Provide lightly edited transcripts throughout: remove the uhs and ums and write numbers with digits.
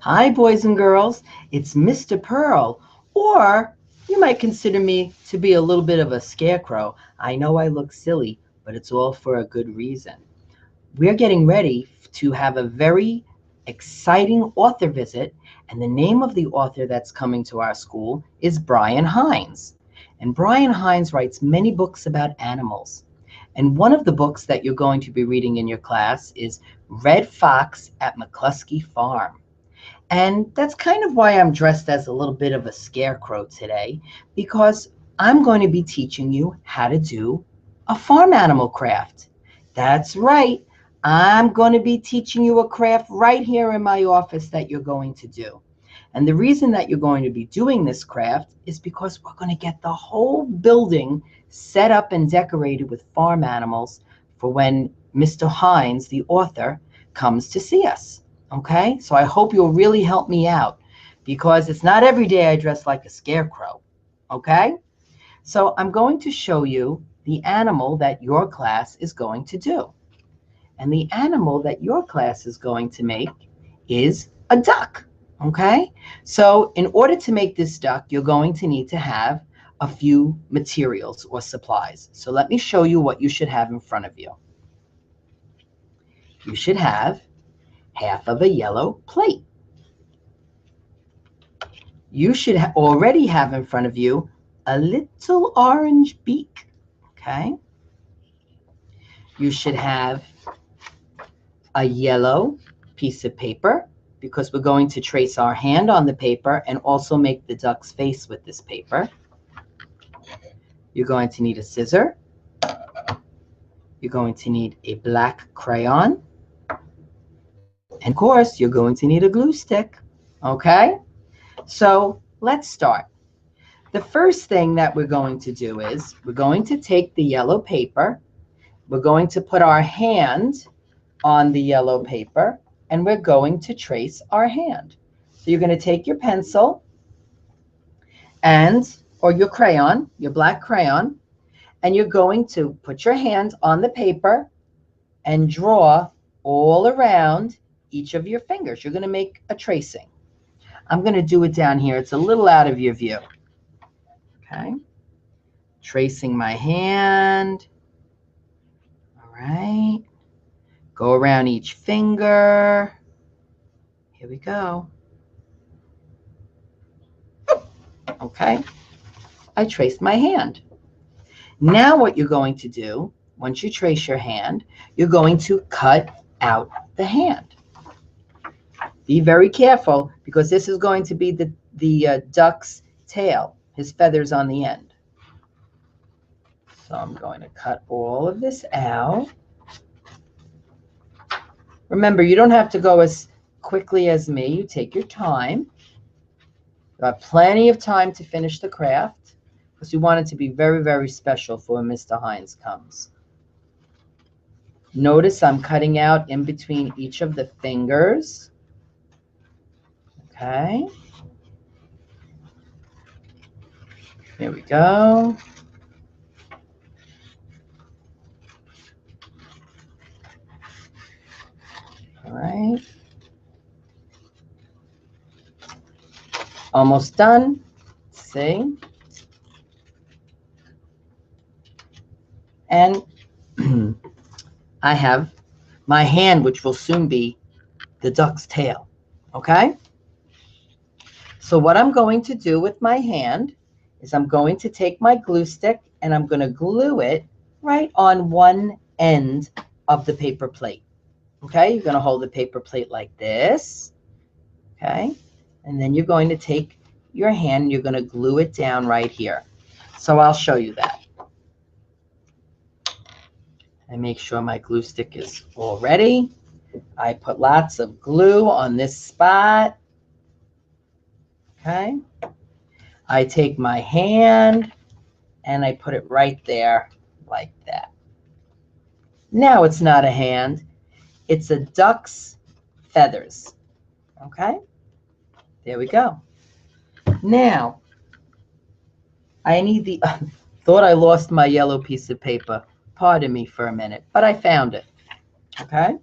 Hi, boys and girls. It's Mr. Pearl, or you might consider me to be a little bit of a scarecrow. I know I look silly, but it's all for a good reason. We're getting ready to have a very exciting author visit, and the name of the author that's coming to our school is Brian Hines. And Brian Hines writes many books about animals. And one of the books that you're going to be reading in your class is Red Fox at McCluskey Farm. And that's kind of why I'm dressed as a little bit of a scarecrow today, because I'm going to be teaching you how to do a farm animal craft. That's right. I'm going to be teaching you a craft right here in my office that you're going to do. And the reason that you're going to be doing this craft is because we're going to get the whole building set up and decorated with farm animals for when Mr. Hines, the author, comes to see us. Okay, so I hope you'll really help me out because it's not every day I dress like a scarecrow. Okay, so I'm going to show you the animal that your class is going to do. And the animal that your class is going to make is a duck. Okay, so in order to make this duck, you're going to need to have a few materials or supplies. So let me show you what you should have in front of you. You should have half of a yellow plate. You should already have in front of you a little orange beak, okay? You should have a yellow piece of paper because we're going to trace our hand on the paper and also make the duck's face with this paper. You're going to need a scissor. You're going to need a black crayon. And of course, you're going to need a glue stick, okay? So let's start. The first thing that we're going to do is we're going to take the yellow paper. We're going to put our hand on the yellow paper, and we're going to trace our hand. So you're going to take your pencil or your crayon, your black crayon, and you're going to put your hand on the paper and draw all around each of your fingers. You're going to make a tracing. I'm going to do it down here. It's a little out of your view. Okay. Tracing my hand. All right. Go around each finger. Here we go. Okay. I traced my hand. Now what you're going to do, once you trace your hand, you're going to cut out the hand. Be very careful because this is going to be the duck's tail, his feathers on the end. So I'm going to cut all of this out. Remember, you don't have to go as quickly as me. You take your time. You have plenty of time to finish the craft because we want it to be very, very special for when Mr. Hines comes. Notice I'm cutting out in between each of the fingers. Okay. There we go. All right. Almost done. See? And I have my hand, which will soon be the duck's tail. Okay? So what I'm going to do with my hand is I'm going to take my glue stick and I'm going to glue it right on one end of the paper plate. Okay? You're going to hold the paper plate like this. Okay? And then you're going to take your hand and you're going to glue it down right here. So I'll show you that. And make sure my glue stick is all ready. I put lots of glue on this spot. Okay. I take my hand and I put it right there like that. Now it's not a hand. It's a duck's feathers. Okay. There we go. Now, I need the, thought I lost my yellow piece of paper. Pardon me for a minute, but I found it. Okay.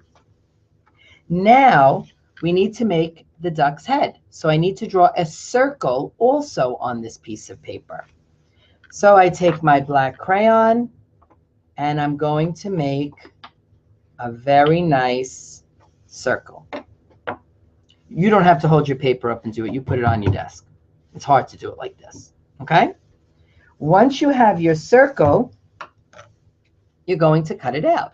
Now, we need to make the duck's head. So I need to draw a circle also on this piece of paper. So I take my black crayon and I'm going to make a very nice circle. You don't have to hold your paper up and do it. You put it on your desk. It's hard to do it like this, okay? Once you have your circle, you're going to cut it out.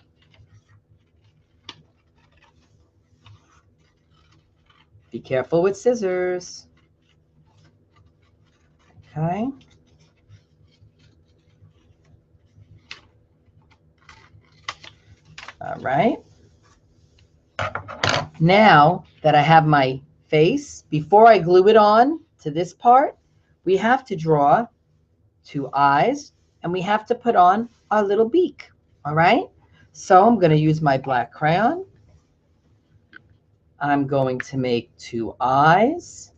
Be careful with scissors. Okay. All right. Now that I have my face, before I glue it on to this part, we have to draw 2 eyes and we have to put on our little beak. All right. So I'm going to use my black crayon. I'm going to make 2 eyes,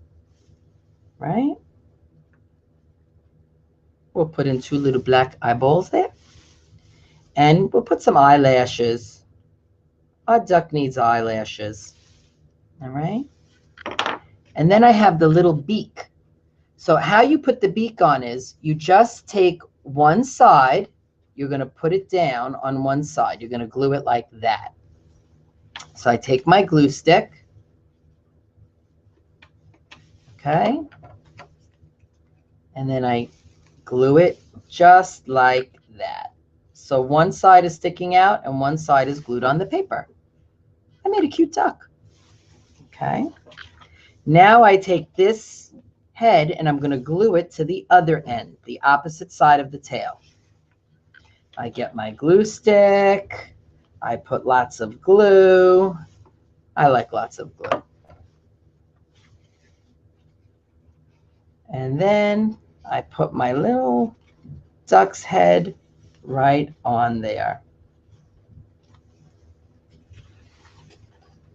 right? We'll put in 2 little black eyeballs there. And we'll put some eyelashes. Our duck needs eyelashes. All right. And then I have the little beak. So how you put the beak on is you just take one side. You're going to put it down on one side. You're going to glue it like that. So I take my glue stick. Okay. And then I glue it just like that. So one side is sticking out and one side is glued on the paper. I made a cute duck. Okay. Now I take this head and I'm going to glue it to the other end, the opposite side of the tail. I get my glue stick. I put lots of glue. I like lots of glue. And then I put my little duck's head right on there.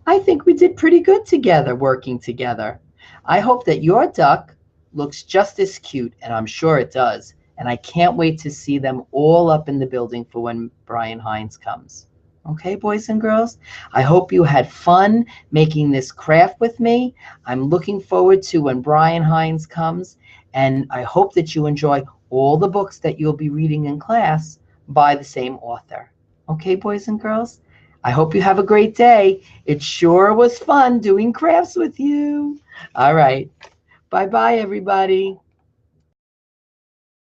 I think we did pretty good together, working together. I hope that your duck looks just as cute, and I'm sure it does. And I can't wait to see them all up in the building for when Brian Hines comes. Okay, boys and girls? I hope you had fun making this craft with me. I'm looking forward to when Brian Hines comes, and I hope that you enjoy all the books that you'll be reading in class by the same author. Okay, boys and girls? I hope you have a great day. It sure was fun doing crafts with you. All right. Bye-bye, everybody.